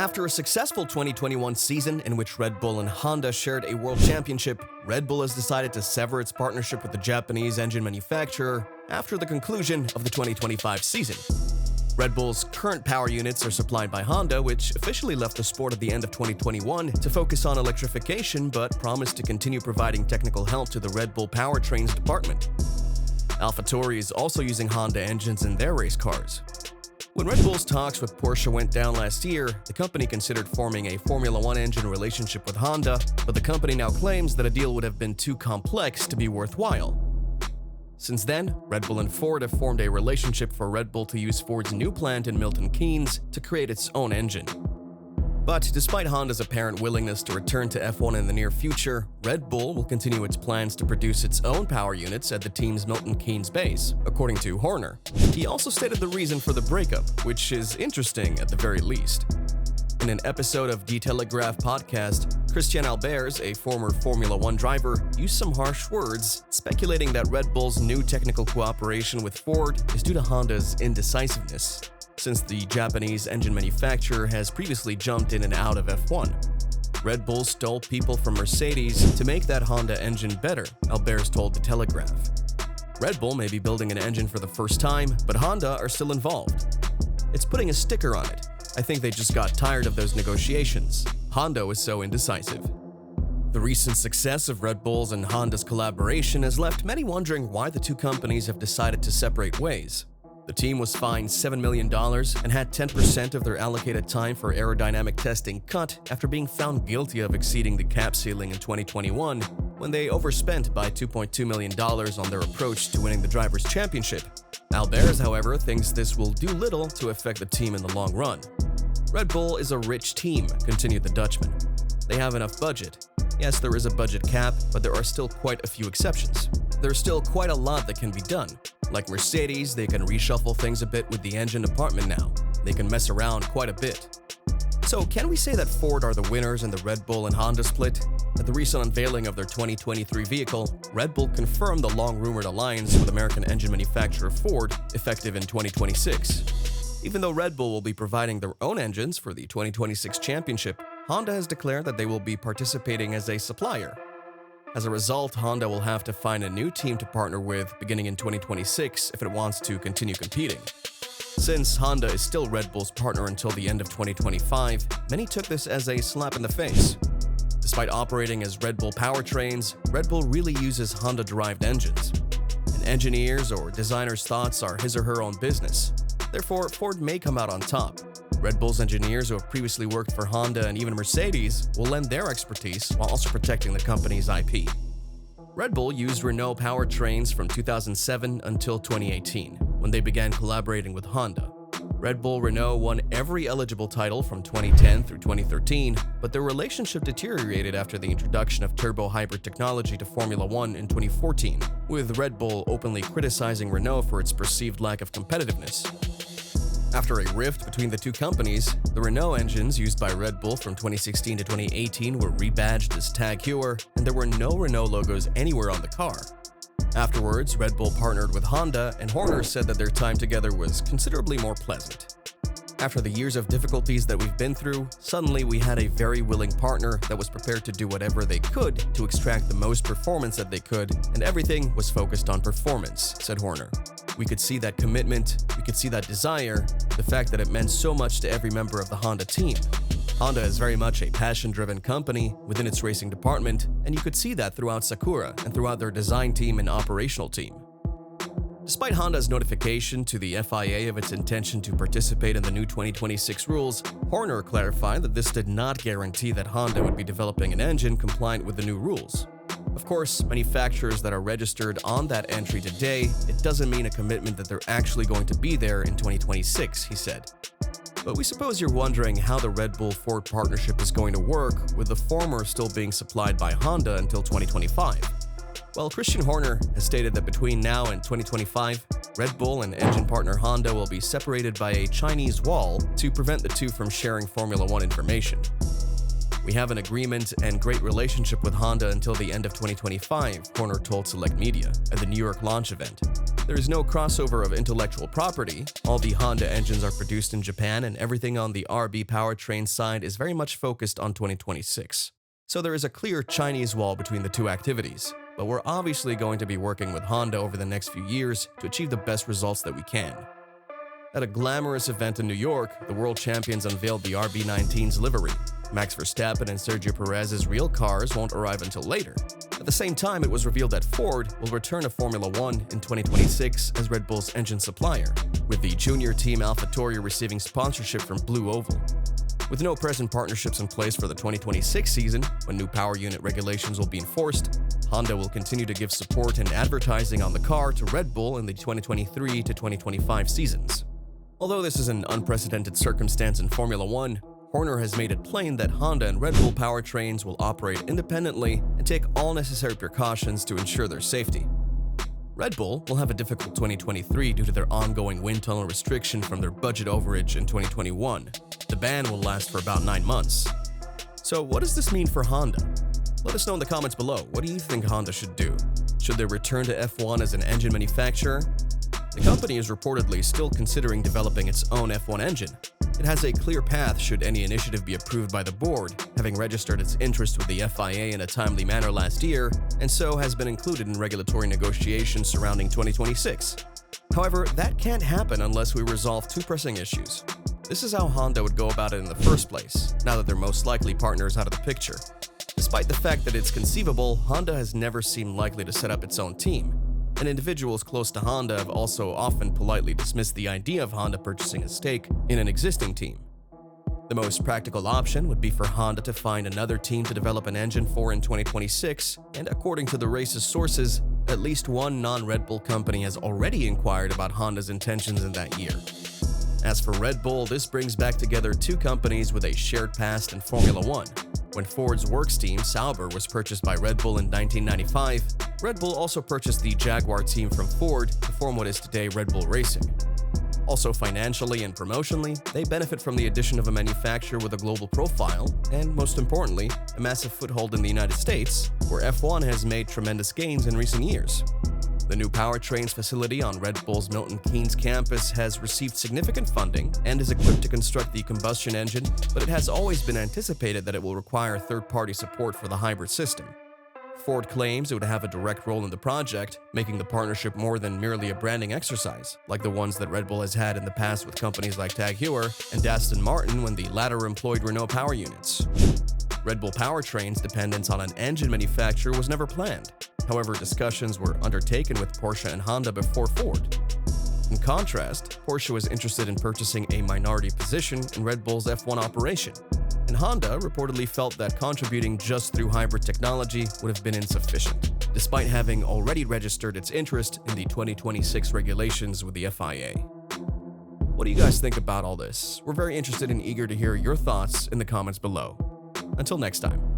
After a successful 2021 season in which Red Bull and Honda shared a world championship, Red Bull has decided to sever its partnership with the Japanese engine manufacturer after the conclusion of the 2025 season. Red Bull's current power units are supplied by Honda, which officially left the sport at the end of 2021 to focus on electrification but promised to continue providing technical help to the Red Bull powertrains department. AlphaTauri is also using Honda engines in their race cars. When Red Bull's talks with Porsche went down last year, the company considered forming a Formula One engine relationship with Honda, but the company now claims that a deal would have been too complex to be worthwhile. Since then, Red Bull and Ford have formed a relationship for Red Bull to use Ford's new plant in Milton Keynes to create its own engine. But despite Honda's apparent willingness to return to F1 in the near future, Red Bull will continue its plans to produce its own power units at the team's Milton Keynes base, according to Horner. He also stated the reason for the breakup, which is interesting at the very least. In an episode of The Telegraph podcast, Christian Albers, a former Formula One driver, used some harsh words, speculating that Red Bull's new technical cooperation with Ford is due to Honda's indecisiveness, since the Japanese engine manufacturer has previously jumped in and out of F1. Red Bull stole people from Mercedes to make that Honda engine better, Albers told The Telegraph. Red Bull may be building an engine for the first time, but Honda are still involved. It's putting a sticker on it. I think they just got tired of those negotiations. Honda was so indecisive. The recent success of Red Bull's and Honda's collaboration has left many wondering why the two companies have decided to separate ways. The team was fined $7 million and had 10% of their allocated time for aerodynamic testing cut after being found guilty of exceeding the cap ceiling in 2021 when they overspent by $2.2 million on their approach to winning the Drivers' Championship. Albers, however, thinks this will do little to affect the team in the long run. Red Bull is a rich team, continued the Dutchman. They have enough budget. Yes, there is a budget cap, but there are still quite a few exceptions. There's still quite a lot that can be done. Like Mercedes, they can reshuffle things a bit with the engine department now. They can mess around quite a bit. So can we say that Ford are the winners in the Red Bull and Honda split? At the recent unveiling of their 2023 vehicle, Red Bull confirmed the long-rumored alliance with American engine manufacturer Ford, effective in 2026. Even though Red Bull will be providing their own engines for the 2026 championship, Honda has declared that they will be participating as a supplier. As a result, Honda will have to find a new team to partner with beginning in 2026 if it wants to continue competing. Since Honda is still Red Bull's partner until the end of 2025, many took this as a slap in the face. Despite operating as Red Bull powertrains, Red Bull really uses Honda-derived engines. An engineer's or designer's thoughts are his or her own business. Therefore, Ford may come out on top. Red Bull's engineers who have previously worked for Honda and even Mercedes will lend their expertise while also protecting the company's IP. Red Bull used Renault powertrains from 2007 until 2018, when they began collaborating with Honda. Red Bull Renault won every eligible title from 2010 through 2013, but their relationship deteriorated after the introduction of turbo hybrid technology to Formula One in 2014, with Red Bull openly criticizing Renault for its perceived lack of competitiveness. After a rift between the two companies, the Renault engines used by Red Bull from 2016 to 2018 were rebadged as Tag Heuer, and there were no Renault logos anywhere on the car. Afterwards, Red Bull partnered with Honda, and Horner said that their time together was considerably more pleasant. After the years of difficulties that we've been through, suddenly we had a very willing partner that was prepared to do whatever they could to extract the most performance that they could, and everything was focused on performance, said Horner. We could see that commitment, we could see that desire, the fact that it meant so much to every member of the Honda team. Honda is very much a passion-driven company within its racing department, and you could see that throughout Sakura and throughout their design team and operational team. Despite Honda's notification to the FIA of its intention to participate in the new 2026 rules, Horner clarified that this did not guarantee that Honda would be developing an engine compliant with the new rules. Of course, manufacturers that are registered on that entry today, it doesn't mean a commitment that they're actually going to be there in 2026, he said. But we suppose you're wondering how the Red Bull-Ford partnership is going to work, with the former still being supplied by Honda until 2025. Well, Christian Horner has stated that between now and 2025, Red Bull and engine partner Honda will be separated by a Chinese wall to prevent the two from sharing Formula One information. We have an agreement and great relationship with Honda until the end of 2025, Horner told Select Media at the New York launch event. There is no crossover of intellectual property. All the Honda engines are produced in Japan, and everything on the RB powertrain side is very much focused on 2026. So there is a clear Chinese wall between the two activities, but we're obviously going to be working with Honda over the next few years to achieve the best results that we can. At a glamorous event in New York, the world champions unveiled the RB19's livery. Max Verstappen and Sergio Perez's real cars won't arrive until later. At the same time, it was revealed that Ford will return to Formula One in 2026 as Red Bull's engine supplier, with the junior team AlphaTauri receiving sponsorship from Blue Oval. With no present partnerships in place for the 2026 season, when new power unit regulations will be enforced, Honda will continue to give support and advertising on the car to Red Bull in the 2023 to 2025 seasons. Although this is an unprecedented circumstance in Formula One, Horner has made it plain that Honda and Red Bull powertrains will operate independently and take all necessary precautions to ensure their safety. Red Bull will have a difficult 2023 due to their ongoing wind tunnel restriction from their budget overage in 2021. The ban will last for about 9 months. So what does this mean for Honda? Let us know in the comments below. What do you think Honda should do? Should they return to F1 as an engine manufacturer? The company is reportedly still considering developing its own F1 engine. It has a clear path should any initiative be approved by the board, having registered its interest with the FIA in a timely manner last year, and so has been included in regulatory negotiations surrounding 2026. However, that can't happen unless we resolve two pressing issues. This is how Honda would go about it in the first place, now that they're most likely partners out of the picture. Despite the fact that it's conceivable, Honda has never seemed likely to set up its own team, and individuals close to Honda have also often politely dismissed the idea of Honda purchasing a stake in an existing team. The most practical option would be for Honda to find another team to develop an engine for in 2026, and according to the race's sources, at least one non-Red Bull company has already inquired about Honda's intentions in that year. As for Red Bull, this brings back together two companies with a shared past in Formula One. When Ford's works team, Sauber, was purchased by Red Bull in 1995, Red Bull also purchased the Jaguar team from Ford to form what is today Red Bull Racing. Also financially and promotionally, they benefit from the addition of a manufacturer with a global profile, and most importantly, a massive foothold in the United States, where F1 has made tremendous gains in recent years. The new powertrains facility on Red Bull's Milton Keynes campus has received significant funding and is equipped to construct the combustion engine, but it has always been anticipated that it will require third-party support for the hybrid system. Ford claims it would have a direct role in the project, making the partnership more than merely a branding exercise, like the ones that Red Bull has had in the past with companies like Tag Heuer and Aston Martin when the latter employed Renault power units. Red Bull powertrain's dependence on an engine manufacturer was never planned. However, discussions were undertaken with Porsche and Honda before Ford. In contrast, Porsche was interested in purchasing a minority position in Red Bull's F1 operation, and Honda reportedly felt that contributing just through hybrid technology would have been insufficient, despite having already registered its interest in the 2026 regulations with the FIA. What do you guys think about all this? We're very interested and eager to hear your thoughts in the comments below. Until next time.